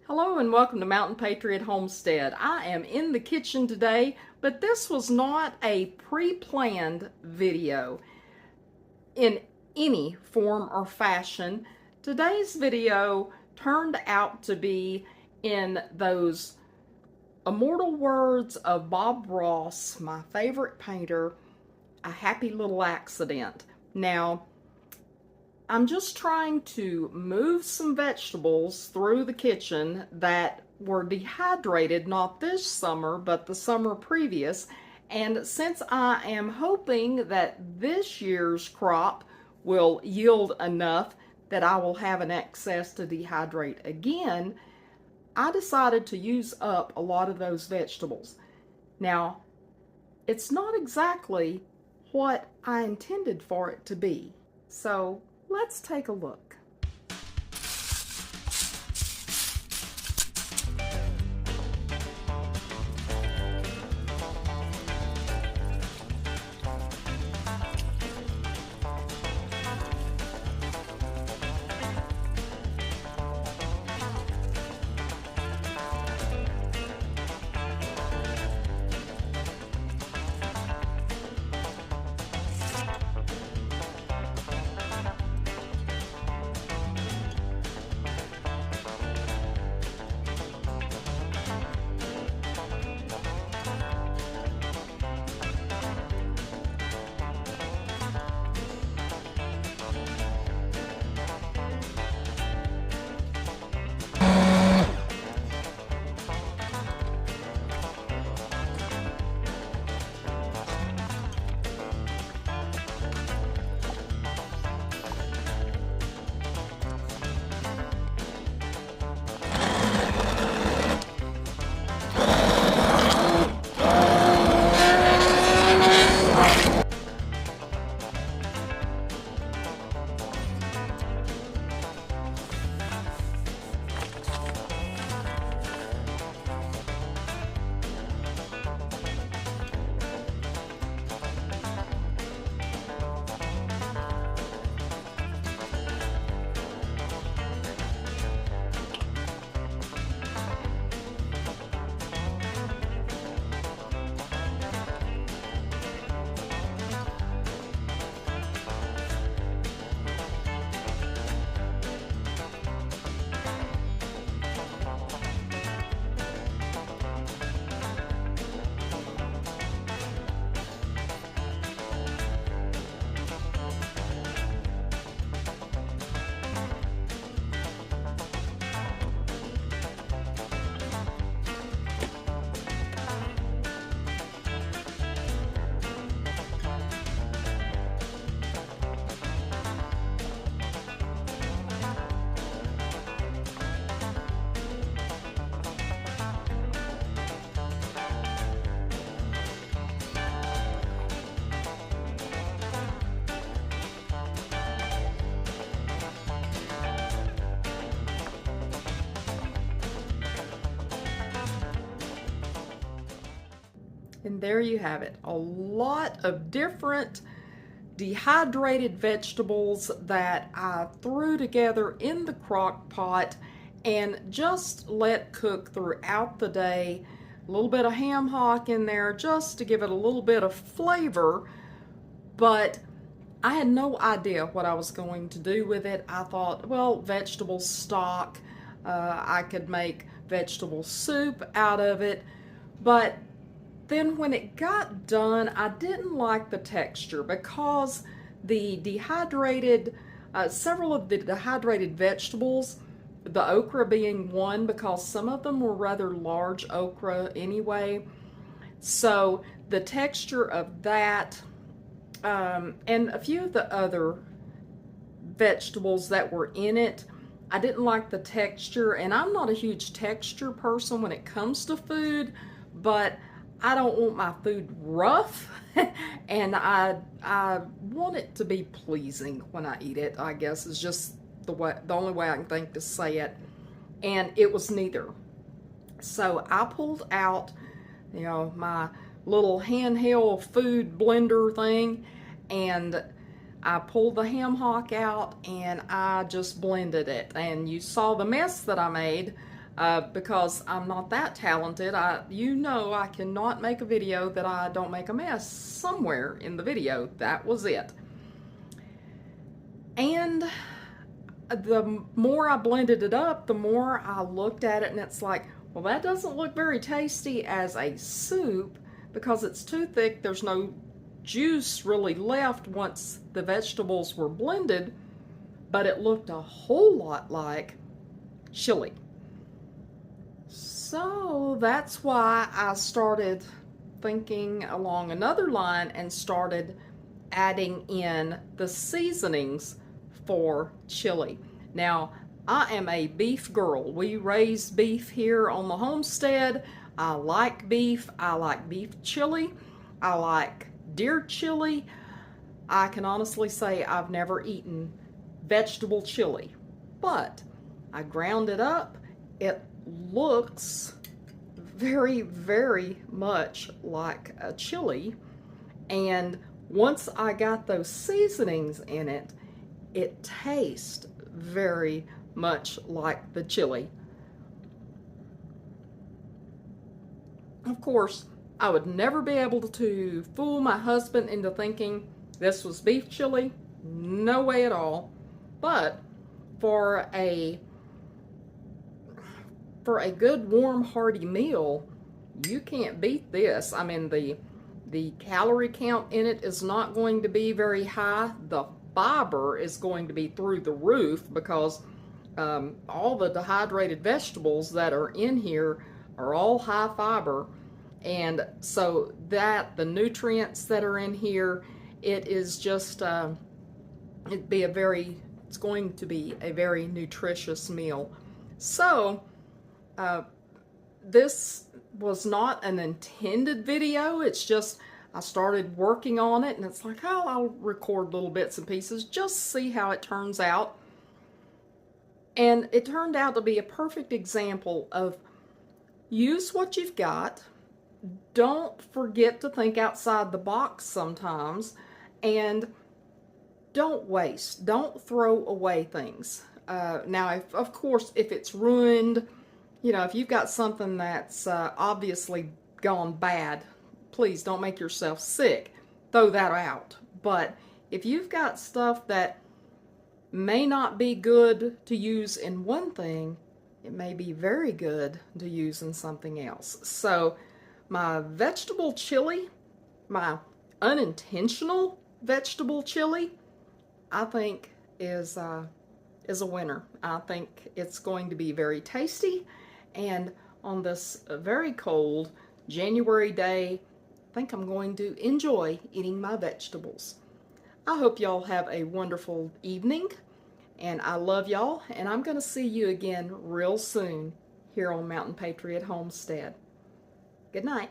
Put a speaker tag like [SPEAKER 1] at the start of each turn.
[SPEAKER 1] Hello and welcome to Mountain Patriot Homestead. I am in the kitchen today, but this was not a pre-planned video in any form or fashion. Today's video turned out to be, in those immortal words of Bob Ross, my favorite painter, a happy little accident. Now, I'm just trying to move some vegetables through the kitchen that were dehydrated, not this summer, but the summer previous. And since I am hoping that this year's crop will yield enough that I will have an excess to dehydrate again, I decided to use up a lot of those vegetables. Now, it's not exactly what I intended for it to be. So let's take a look. And there you have it, a lot of different dehydrated vegetables that I threw together in the crock pot and just let cook throughout the day. A little bit of ham hock in there just to give it a little bit of flavor, but I had no idea what I was going to do with it. I thought, well, vegetable stock, I could make vegetable soup out of it, but then when it got done, I didn't like the texture because the dehydrated, several of the dehydrated vegetables, the okra being one, because some of them were rather large okra anyway. So the texture of that, and a few of the other vegetables that were in it, I didn't like the texture, and I'm not a huge texture person when it comes to food, but I don't want my food rough, and I want it to be pleasing when I eat it, I guess is just the only way I can think to say it. And it was neither. So I pulled out, my little handheld food blender thing, and I pulled the ham hock out and I just blended it. And you saw the mess that I made. because I'm not that talented. You know I cannot make a video that I don't make a mess somewhere in the video. That was it. And the more I blended it up, the more I looked at it, and it's like, well, that doesn't look very tasty as a soup because it's too thick. There's no juice really left once the vegetables were blended, but it looked a whole lot like chili. So that's why I started thinking along another line and started adding in the seasonings for chili. Now, I am a beef girl. We raise beef here on the homestead. I like beef. I like beef chili. I like deer chili. I can honestly say I've never eaten vegetable chili, but I ground it up. It looks very, very much like a chili, and once I got those seasonings in it, it tastes very much like the chili. Of course, I would never be able to fool my husband into thinking this was beef chili. No way at all. But for a good warm hearty meal, you can't beat this. I mean, the calorie count in it is not going to be very high. The fiber is going to be through the roof because all the dehydrated vegetables that are in here are all high fiber, and so that the nutrients that are in here, it is just it's going to be a very nutritious meal. So this was not an intended video. It's just I started working on it, and it's like, oh, I'll record little bits and pieces, just see how it turns out. And it turned out to be a perfect example of use what you've got. Don't forget to think outside the box sometimes, and don't waste. Don't throw away things. Now, of course, if it's ruined, you know, if you've got something that's obviously gone bad, please don't make yourself sick. Throw that out. But if you've got stuff that may not be good to use in one thing, it may be very good to use in something else. So my vegetable chili, my unintentional vegetable chili, I think is a winner. I think it's going to be very tasty, and on this very cold January day, I think I'm going to enjoy eating my vegetables. I hope y'all have a wonderful evening, and I love y'all, and I'm going to see you again real soon here on Mountain Patriot Homestead. Good night.